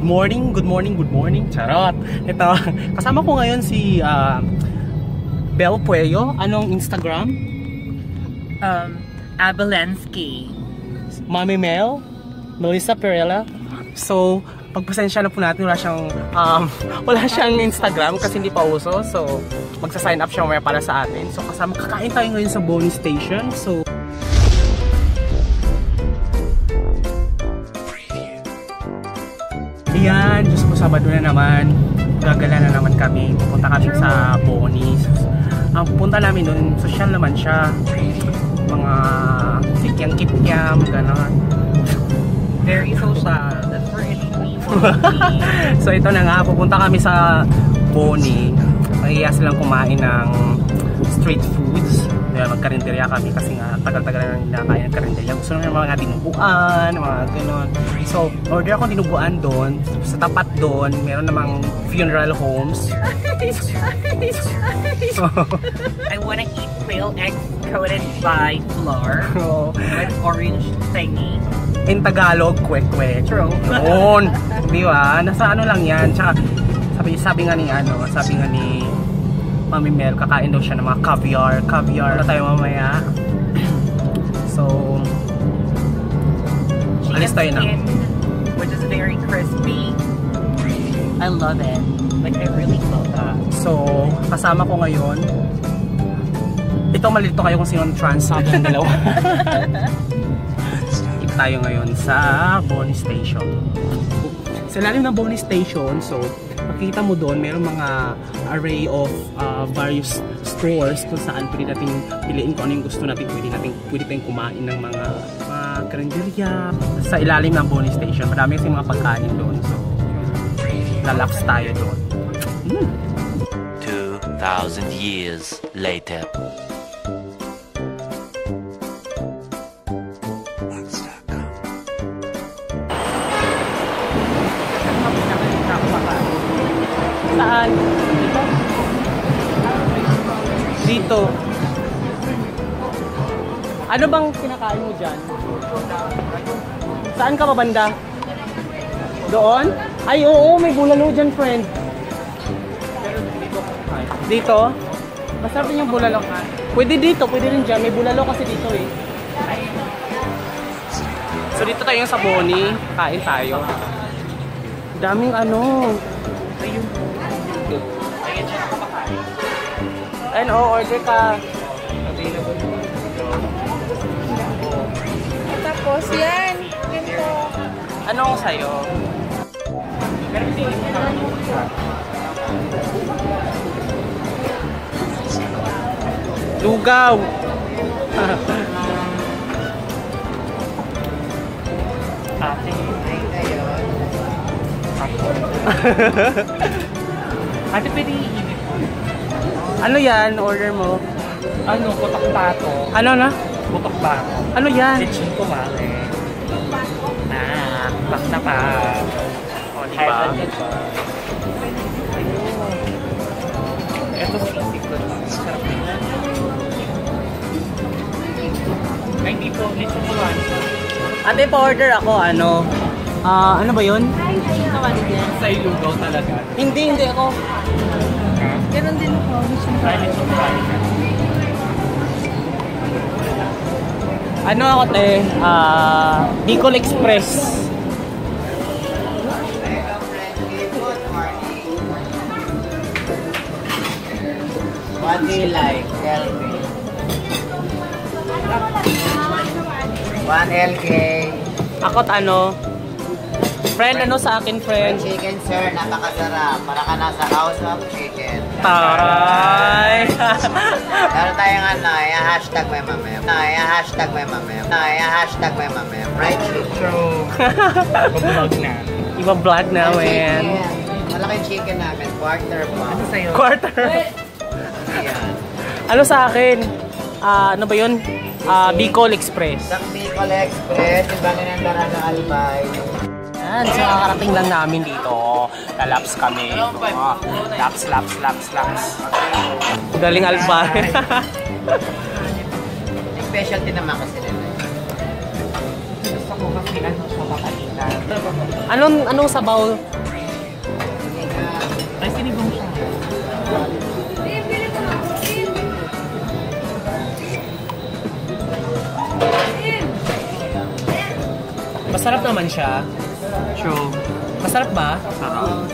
good morning. Charot. Ito, kasama ko ngayon si Bel Puello. Anong Instagram? Abelensky. Mami Mel? Melissa Perella? So, pagpasensya na po natin, wala siyang Instagram kasi hindi pa uso. So, magsa-sign up siya mamaya para sa atin. So, kasama, kakain tayo ngayon sa Boni Station. So, ayan, Diyos ko, Sabado na naman. Gagala na naman kami. Pupunta kami sa Boni. Ang pupunta namin doon, social naman siya. Mga kikyam-kikyam, gano'n. Very social. That's for anything. So ito na nga, pupunta kami sa Boni. Mahiya silang kumain ng street foods. Magkarinderya kami kasi nga tagal-tagal na hindi nakakain ng karinderya. Gusto namin mga dinuguan, mga gano'n. So order ako dinuguan doon. Sa tapat doon, meron namang funeral homes. I wanna eat quail eggs coated by flour with orange thingy. In Tagalog, kwek-kwek. True. Noon. Di ba? Nasa ano lang yan. Tsaka, sabi nga ni Mami Mel, kakain daw siya ng mga caviar. Caviar na tayo mamaya. So, alis tayo na. Which is very crispy. I love it. Like, I really love that. So, kasama ko ngayon. Ito, malito kayo kung sino ang trans sa ating dalawa. Tayo ngayon sa Boni Station. Sa ilalim ng Boni Station, so makikita mo doon, mayroong mga array of various stores kung saan pwede natin piliin kung ano yung gusto natin. Pwede tayong kumain ng mga karinderya. Sa ilalim ng Boni Station, marami kasi mga pagkain doon. So, lalaps tayo doon. 2,000 years later. Saan? Dito. Ano bang kinakain mo dyan? Saan ka ba banda? Doon? Ay, oo, may bulalo dyan, friend. Dito? Masarap din yung bulalo. Pwede dito, pwede rin dyan. May bulalo kasi dito eh. So dito tayo sa Boni. Kain tayo. Daming ano. Ayun. Ayan siya nakapakain. Ayun, order ka. Available. Tapos yan. Ganito. Anong sa'yo? Pero hindi Lugaw! ate. Ate, pwede iinit mo. Ano yan? Order mo? Ano? Putok bato. Ano na? Putok bato. Ano yan? Lechon kumare. Bakta pa. O, diba? Ito sisig ko. Sarap din yan. Ay, hindi po. Lechon kumare. Ate, pa-order ako. Ano ba yun? Sa ilugaw talaga. Hindi ako. Ganon din ako. Ay, lechon kumare. Ano ako, te? Bicol Express. What do you like? Tell me. 1 LK. Ako't friend, ano sa akin, friend? Chicken, sir. Napakasarap. Para ka nasa house of chicken. Taray! Meron tayong hashtag may mamem. Hashtag may mamem. Hashtag may mamem. Right chicken. True. Mag-vlog na. Iba-vlog na, man. Malaking chicken namin. Quarter pa. Ano sa'yo? Quarter. Ayan. Ano sa akin? Ano ba yun? Bicol Express. Sa Bicol Express. Yung bali ng Daraga Albay. Yan, so kakarating lang namin dito. Lalaps kami. Laps. Galing Albay. Specialty naman kasi nila. Gusto ko kasi sa makalitan. Anong sabaw Ay, sinibong siya. Masarap naman siya. True. Masarap ba? Sarap.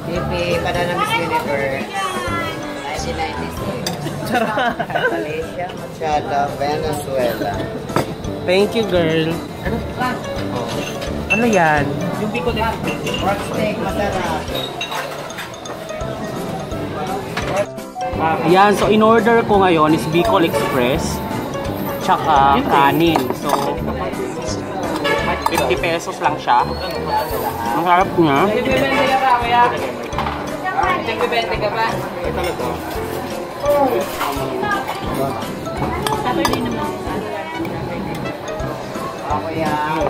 Pipi, banana Miss Universe. 1996. Sarap. Malaysia, Machado, Venezuela. Thank you, girl. Ano yan? Yung pico de Pork steak, masarap. Ayan, so in order ko ngayon is Bicol Express. Tsaka kanin. So, 50 pesos lang siya. Ang harap niya. Nagbibente ka ba, kuya? Nagbibente ka ba? Saturday naman. Ako yan.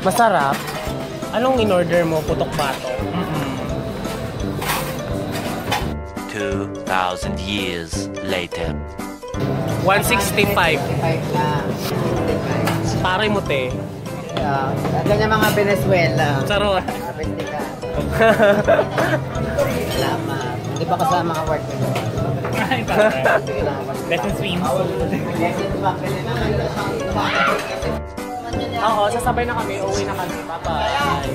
Masarap. Anong in-order mo? Putok bato? 2,000 years later. 165. 55 na. Pare mo, te. Ganyan mga Venezuela. Charot. Kapit ka. Salamat. Hindi ba kasama mga work ko yun? Ay, Lesson swim. Oo, sasabay na kami. Uwi na kami. Bye-bye.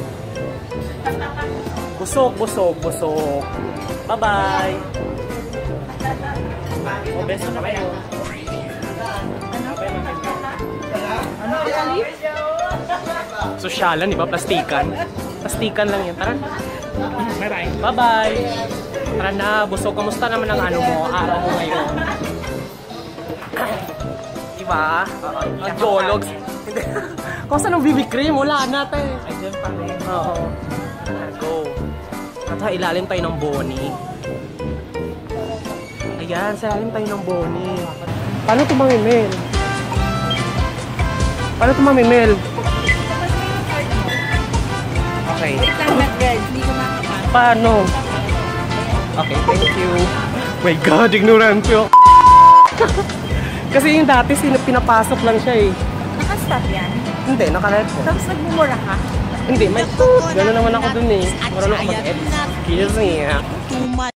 Busog, busog, busog. Bye-bye. O, beso na kayo. Sosyalan, di ba? Plastikan. Plastikan lang yan. Tara. Bye-bye. Bye-bye. Tara na, busog. Kamusta naman ang ano mo? Araw mo ngayon? Diba? Ang jologs. Kung saan ang BB cream? Wala natin. Andiyan pa rin. Oo. Go. At ha, ilalim tayo ng Bonnie. Ayan, sa ilalim tayo ng Bonnie. Paano ito mamimil? Paano ito mamimil? Okay. Wait lang, not guys. Hindi ko makakapan. Paano? Okay, thank you. My God, ignorant ko. Kasi yung dati pinapasok lang siya eh. Naka-stop yan. Hindi, naka-live ko. Tapos nagmumura ka. Hindi, may toot. Gano'n naman ako dun eh. Marunong ako mag-edit. Excuse me. Too much.